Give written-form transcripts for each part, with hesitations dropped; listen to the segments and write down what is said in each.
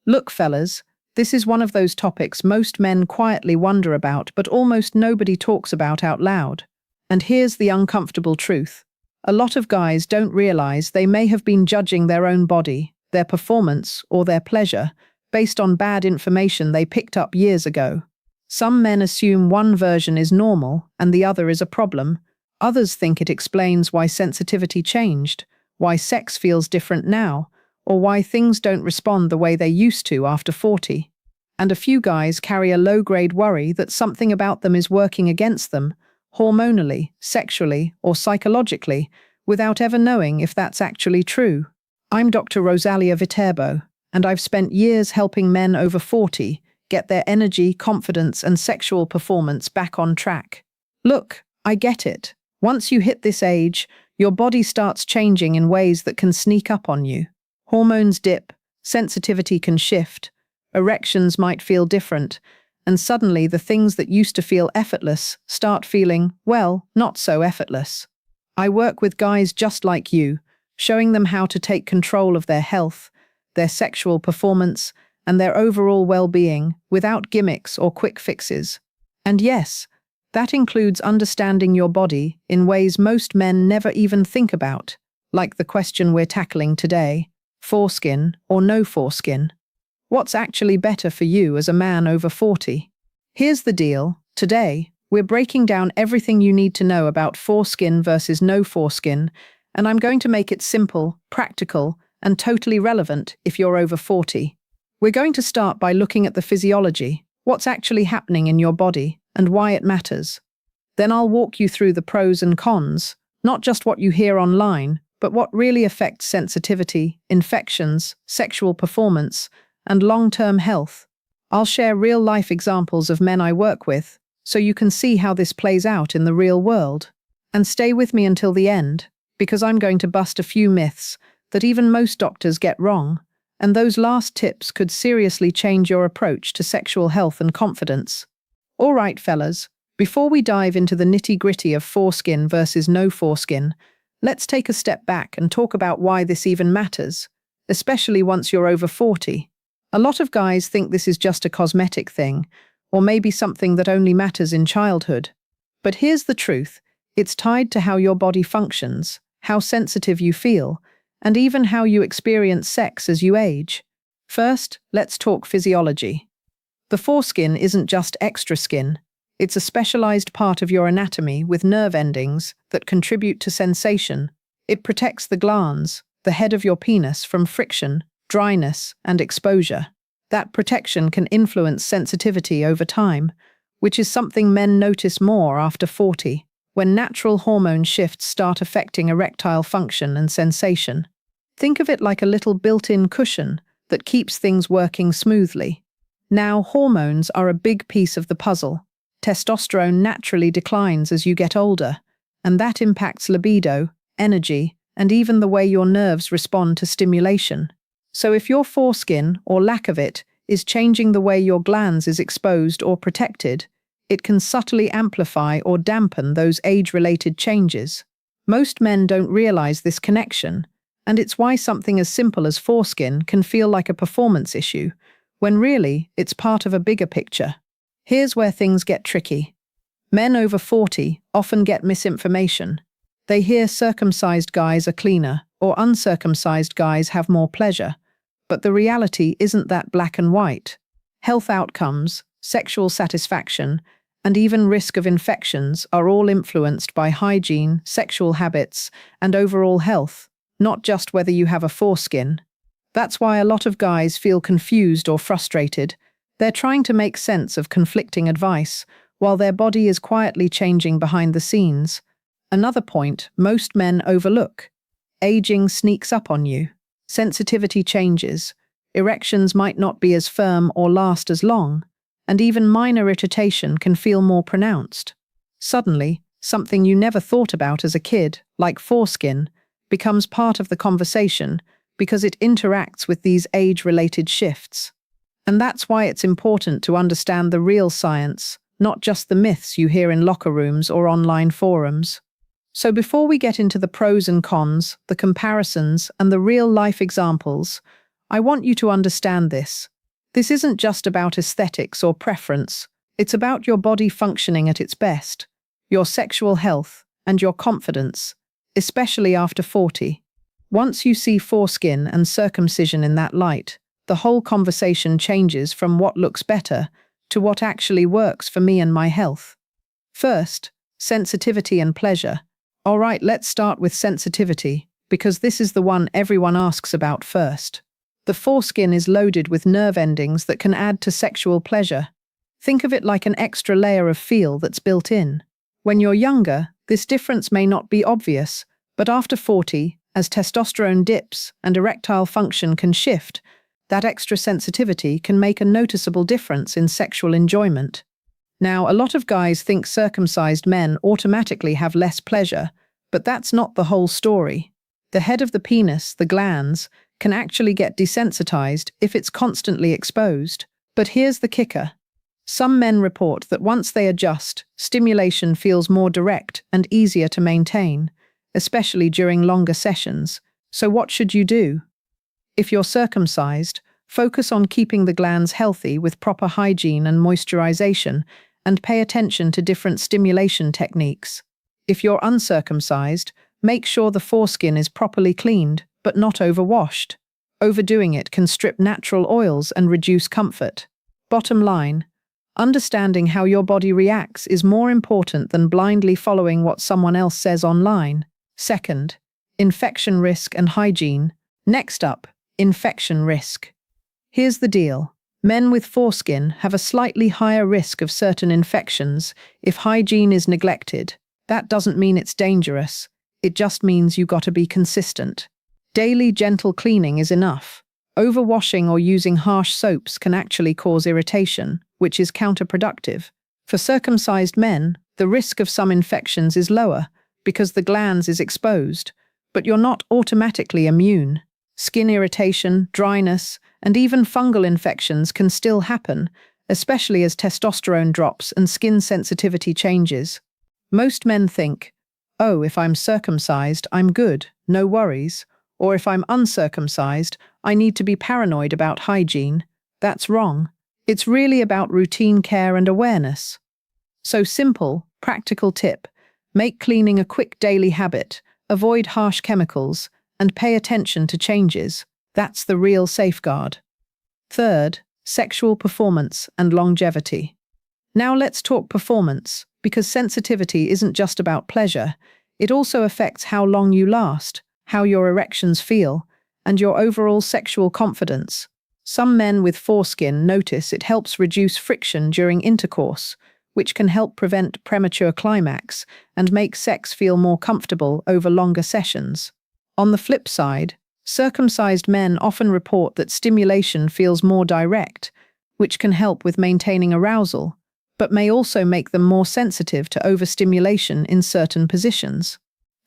Look, fellas, this is one of those topics most men quietly wonder about, but almost nobody talks about out loud. And here's the uncomfortable truth. A lot of guys don't realize they may have been judging their own body, their performance, or their pleasure based on bad information they picked up years ago. Some men assume one version is normal and the other is a problem. Others think it explains why sensitivity changed, why sex feels different now, or why things don't respond the way they used to after 40. And a few guys carry a low-grade worry that something about them is working against them, hormonally, sexually, or psychologically, without ever knowing if that's actually true. I'm Dr. Rosalia Viterbo, and I've spent years helping men over 40 get their energy, confidence, and sexual performance back on track. Look, I get it. Once you hit this age, your body starts changing in ways that can sneak up on you. Hormones dip, sensitivity can shift, erections might feel different, and suddenly the things that used to feel effortless start feeling, well, not so effortless. I work with guys just like you, showing them how to take control of their health, their sexual performance, and their overall well-being without gimmicks or quick fixes. And yes, that includes understanding your body in ways most men never even think about, like the question we're tackling today: foreskin or no foreskin? What's actually better for you as a man over 40? Here's the deal. Today, we're breaking down everything you need to know about foreskin versus no foreskin, and I'm going to make it simple, practical, and totally relevant if you're over 40. We're going to start by looking at the physiology, what's actually happening in your body, and why it matters. Then I'll walk you through the pros and cons, not just what you hear online, but what really affects sensitivity, infections, sexual performance, and long-term health. I'll share real-life examples of men I work with, so you can see how this plays out in the real world. And stay with me until the end, because I'm going to bust a few myths that even most doctors get wrong, and those last tips could seriously change your approach to sexual health and confidence. All right, fellas, before we dive into the nitty-gritty of foreskin versus no foreskin, let's take a step back and talk about why this even matters, especially once you're over 40. A lot of guys think this is just a cosmetic thing, or maybe something that only matters in childhood. But here's the truth. It's tied to how your body functions, how sensitive you feel, and even how you experience sex as you age. First, let's talk physiology. The foreskin isn't just extra skin. It's a specialized part of your anatomy with nerve endings that contribute to sensation. It protects the glans, the head of your penis, from friction, dryness, and exposure. That protection can influence sensitivity over time, which is something men notice more after 40, when natural hormone shifts start affecting erectile function and sensation. Think of it like a little built-in cushion that keeps things working smoothly. Now, hormones are a big piece of the puzzle. Testosterone naturally declines as you get older, and that impacts libido, energy, and even the way your nerves respond to stimulation. So if your foreskin, or lack of it, is changing the way your glans is exposed or protected, it can subtly amplify or dampen those age-related changes. Most men don't realize this connection, and it's why something as simple as foreskin can feel like a performance issue, when really it's part of a bigger picture. Here's where things get tricky. Men over 40 often get misinformation. They hear circumcised guys are cleaner, or uncircumcised guys have more pleasure. But the reality isn't that black and white. Health outcomes, sexual satisfaction, and even risk of infections are all influenced by hygiene, sexual habits, and overall health, not just whether you have a foreskin. That's why a lot of guys feel confused or frustrated. They're trying to make sense of conflicting advice, while their body is quietly changing behind the scenes. Another point most men overlook: aging sneaks up on you. Sensitivity changes, erections might not be as firm or last as long, and even minor irritation can feel more pronounced. Suddenly, something you never thought about as a kid, like foreskin, becomes part of the conversation because it interacts with these age-related shifts. And that's why it's important to understand the real science, not just the myths you hear in locker rooms or online forums. So before we get into the pros and cons, the comparisons, and the real-life examples, I want you to understand this. This isn't just about aesthetics or preference, it's about your body functioning at its best, your sexual health, and your confidence, especially after 40. Once you see foreskin and circumcision in that light, the whole conversation changes from what looks better to what actually works for me and my health. First, sensitivity and pleasure. All right, let's start with sensitivity, because this is the one everyone asks about first. The foreskin is loaded with nerve endings that can add to sexual pleasure. Think of it like an extra layer of feel that's built in. When you're younger, this difference may not be obvious, but after 40, as testosterone dips and erectile function can shift, that extra sensitivity can make a noticeable difference in sexual enjoyment. Now, a lot of guys think circumcised men automatically have less pleasure, but that's not the whole story. The head of the penis, the glans, can actually get desensitized if it's constantly exposed. But here's the kicker. Some men report that once they adjust, stimulation feels more direct and easier to maintain, especially during longer sessions. So what should you do? If you're circumcised, focus on keeping the glands healthy with proper hygiene and moisturization, and pay attention to different stimulation techniques. If you're uncircumcised, make sure the foreskin is properly cleaned, but not overwashed. Overdoing it can strip natural oils and reduce comfort. Bottom line, understanding how your body reacts is more important than blindly following what someone else says online. Second, infection risk and hygiene. Next up, infection risk. Here's the deal. Men with foreskin have a slightly higher risk of certain infections if hygiene is neglected. That doesn't mean it's dangerous. It just means you gotta be consistent. Daily gentle cleaning is enough. Overwashing or using harsh soaps can actually cause irritation, which is counterproductive. For circumcised men, the risk of some infections is lower because the glans is exposed, but you're not automatically immune. Skin irritation, dryness, and even fungal infections can still happen, especially as testosterone drops and skin sensitivity changes. Most men think, oh, if I'm circumcised, I'm good, no worries. Or if I'm uncircumcised, I need to be paranoid about hygiene. That's wrong. It's really about routine care and awareness. So simple, practical tip. Make cleaning a quick daily habit, avoid harsh chemicals, and pay attention to changes. That's the real safeguard. Third, sexual performance and longevity. Now let's talk performance, because sensitivity isn't just about pleasure. It also affects how long you last, how your erections feel, and your overall sexual confidence. Some men with foreskin notice it helps reduce friction during intercourse, which can help prevent premature climax and make sex feel more comfortable over longer sessions. On the flip side, circumcised men often report that stimulation feels more direct, which can help with maintaining arousal, but may also make them more sensitive to overstimulation in certain positions.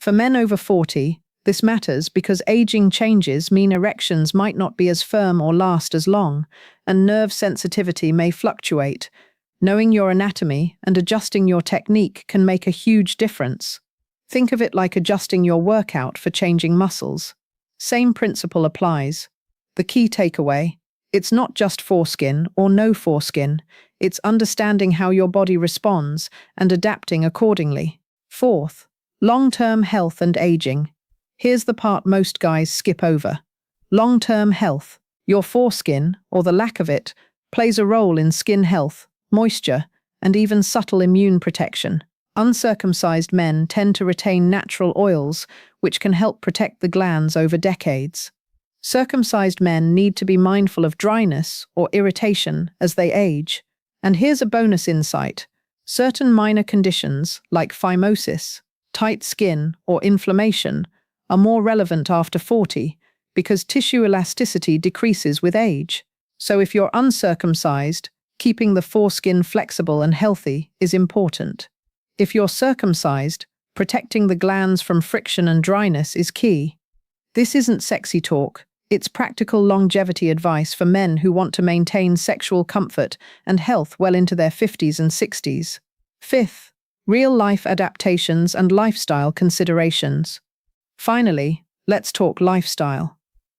For men over 40, this matters because aging changes mean erections might not be as firm or last as long, and nerve sensitivity may fluctuate. Knowing your anatomy and adjusting your technique can make a huge difference. Think of it like adjusting your workout for changing muscles. Same principle applies. The key takeaway: it's not just foreskin or no foreskin, it's understanding how your body responds and adapting accordingly. Fourth, long-term health and aging. Here's the part most guys skip over. Long-term health. Your foreskin, or the lack of it, plays a role in skin health, moisture, and even subtle immune protection. Uncircumcised men tend to retain natural oils, which can help protect the glands over decades. Circumcised men need to be mindful of dryness or irritation as they age. And here's a bonus insight. Certain minor conditions, like phimosis, tight skin, or inflammation, are more relevant after 40 because tissue elasticity decreases with age. So if you're uncircumcised, keeping the foreskin flexible and healthy is important. If you're circumcised, protecting the glands from friction and dryness is key. This isn't sexy talk, it's practical longevity advice for men who want to maintain sexual comfort and health well into their 50s and 60s. Fifth, real-life adaptations and lifestyle considerations. Finally, let's talk lifestyle.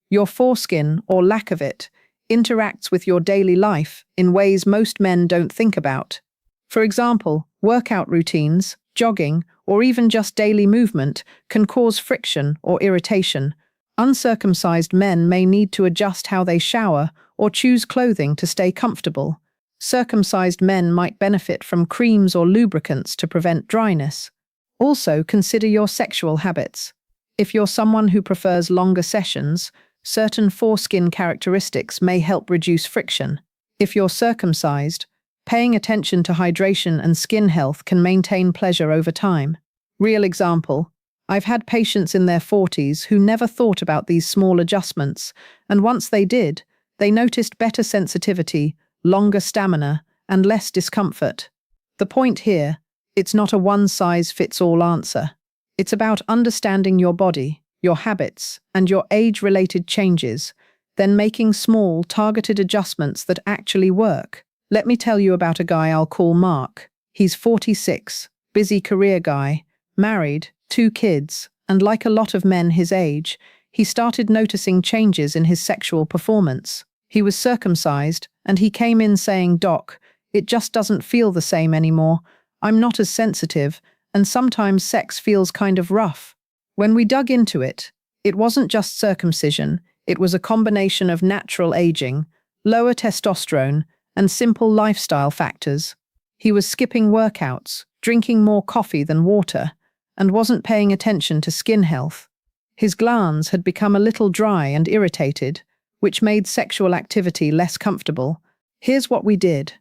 Your foreskin, or lack of it, interacts with your daily life in ways most men don't think about. For example, workout routines, jogging, or even just daily movement can cause friction or irritation. Uncircumcised men may need to adjust how they shower or choose clothing to stay comfortable. Circumcised men might benefit from creams or lubricants to prevent dryness. Also, consider your sexual habits. If you're someone who prefers longer sessions, certain foreskin characteristics may help reduce friction. If you're circumcised, paying attention to hydration and skin health can maintain pleasure over time. Real example, I've had patients in their 40s who never thought about these small adjustments, and once they did, they noticed better sensitivity, longer stamina, and less discomfort. The point here, it's not a one-size-fits-all answer. It's about understanding your body, your habits, and your age-related changes, then making small, targeted adjustments that actually work. Let me tell you about a guy I'll call Mark. He's 46, busy career guy, married, 2 kids, and like a lot of men his age, he started noticing changes in his sexual performance. He was circumcised, and he came in saying, "Doc, it just doesn't feel the same anymore. I'm not as sensitive, and sometimes sex feels kind of rough." When we dug into it, it wasn't just circumcision, it was a combination of natural aging, lower testosterone, and simple lifestyle factors. He was skipping workouts, drinking more coffee than water, and wasn't paying attention to skin health. His glands had become a little dry and irritated, which made sexual activity less comfortable. Here's what we did.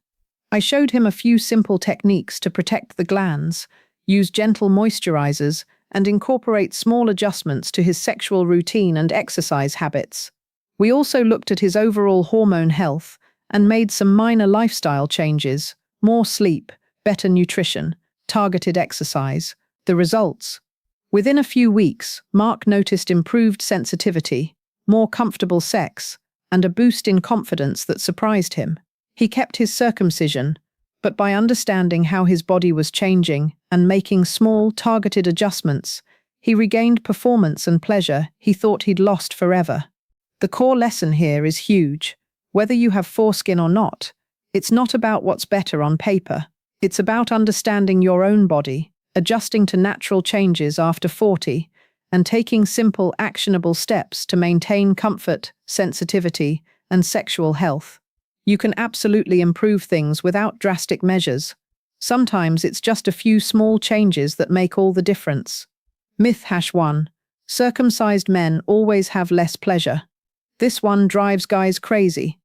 I showed him a few simple techniques to protect the glands, use gentle moisturizers, and incorporate small adjustments to his sexual routine and exercise habits. We also looked at his overall hormone health and made some minor lifestyle changes: more sleep, better nutrition, targeted exercise. The results. Within a few weeks, Mark noticed improved sensitivity, more comfortable sex, and a boost in confidence that surprised him. He kept his circumcision, but by understanding how his body was changing and making small, targeted adjustments, he regained performance and pleasure he thought he'd lost forever. The core lesson here is huge. Whether you have foreskin or not, it's not about what's better on paper. It's about understanding your own body, adjusting to natural changes after 40, and taking simple, actionable steps to maintain comfort, sensitivity, and sexual health. You can absolutely improve things without drastic measures. Sometimes it's just a few small changes that make all the difference. Myth #1. Circumcised men always have less pleasure. This one drives guys crazy.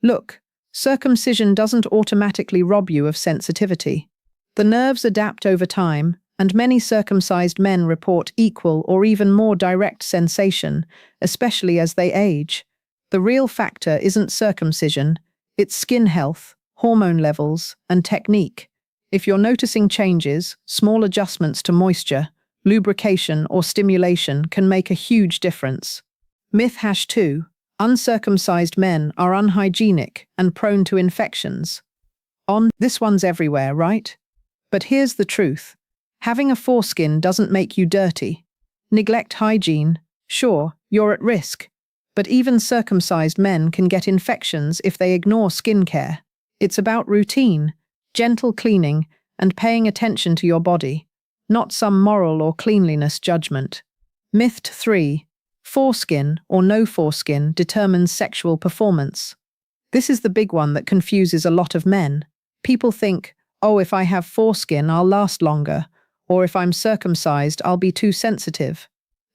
Look, circumcision doesn't automatically rob you of sensitivity. The nerves adapt over time, and many circumcised men report equal or even more direct sensation, especially as they age. The real factor isn't circumcision, it's skin health, hormone levels, and technique. If you're noticing changes, small adjustments to moisture, lubrication, or stimulation can make a huge difference. Myth #2. Uncircumcised men are unhygienic and prone to infections. This one's everywhere, right? But here's the truth. Having a foreskin doesn't make you dirty. Neglect hygiene. Sure, you're at risk. But even circumcised men can get infections if they ignore skincare. It's about routine, gentle cleaning, and paying attention to your body, not some moral or cleanliness judgment. Myth 3. Foreskin or no foreskin determines sexual performance. This is the big one that confuses a lot of men. People think, "Oh, if I have foreskin, I'll last longer," or "if I'm circumcised, I'll be too sensitive."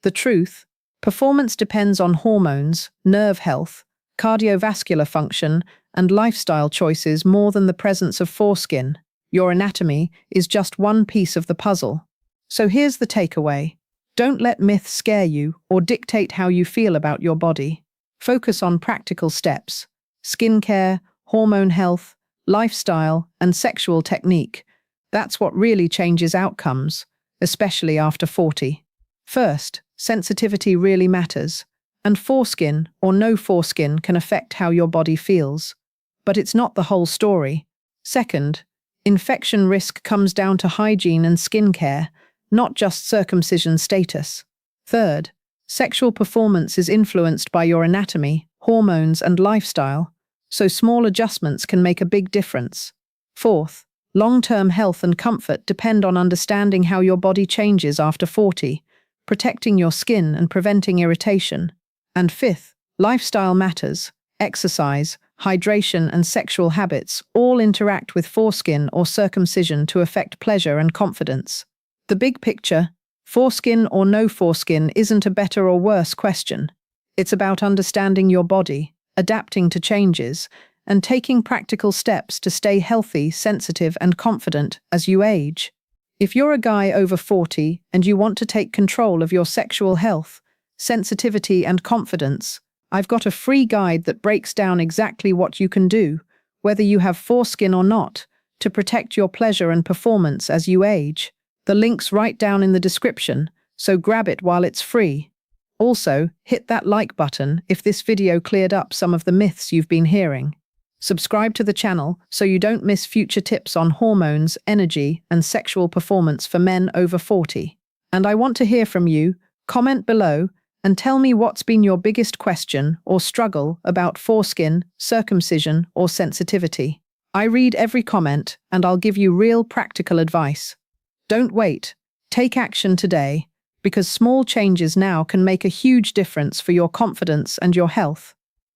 The truth, performance depends on hormones, nerve health, cardiovascular function, and lifestyle choices more than the presence of foreskin. Your anatomy is just one piece of the puzzle. So here's the takeaway. Don't let myths scare you or dictate how you feel about your body. Focus on practical steps: skincare, hormone health, lifestyle, and sexual technique. That's what really changes outcomes, especially after 40. First, sensitivity really matters, and foreskin or no foreskin can affect how your body feels. But it's not the whole story. Second, infection risk comes down to hygiene and skincare, not just circumcision status. Third, sexual performance is influenced by your anatomy, hormones, and lifestyle, so small adjustments can make a big difference. Fourth, long-term health and comfort depend on understanding how your body changes after 40, protecting your skin and preventing irritation. And fifth, lifestyle matters. Exercise, hydration, and sexual habits all interact with foreskin or circumcision to affect pleasure and confidence. The big picture, foreskin or no foreskin, isn't a better or worse question. It's about understanding your body, adapting to changes, and taking practical steps to stay healthy, sensitive, and confident as you age. If you're a guy over 40 and you want to take control of your sexual health, sensitivity, and confidence, I've got a free guide that breaks down exactly what you can do, whether you have foreskin or not, to protect your pleasure and performance as you age. The link's right down in the description, so grab it while it's free. Also, hit that like button if this video cleared up some of the myths you've been hearing. Subscribe to the channel so you don't miss future tips on hormones, energy, and sexual performance for men over 40. And I want to hear from you. Comment below and tell me what's been your biggest question or struggle about foreskin, circumcision, or sensitivity. I read every comment and I'll give you real practical advice. Don't wait. Take action today, because small changes now can make a huge difference for your confidence and your health.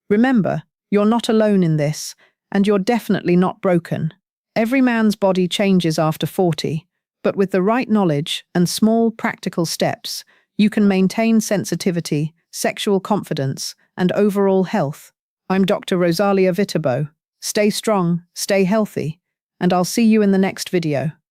Remember, you're not alone in this, and you're definitely not broken. Every man's body changes after 40, but with the right knowledge and small practical steps, you can maintain sensitivity, sexual confidence, and overall health. I'm Dr. Rosalia Viterbo. Stay strong, stay healthy, and I'll see you in the next video.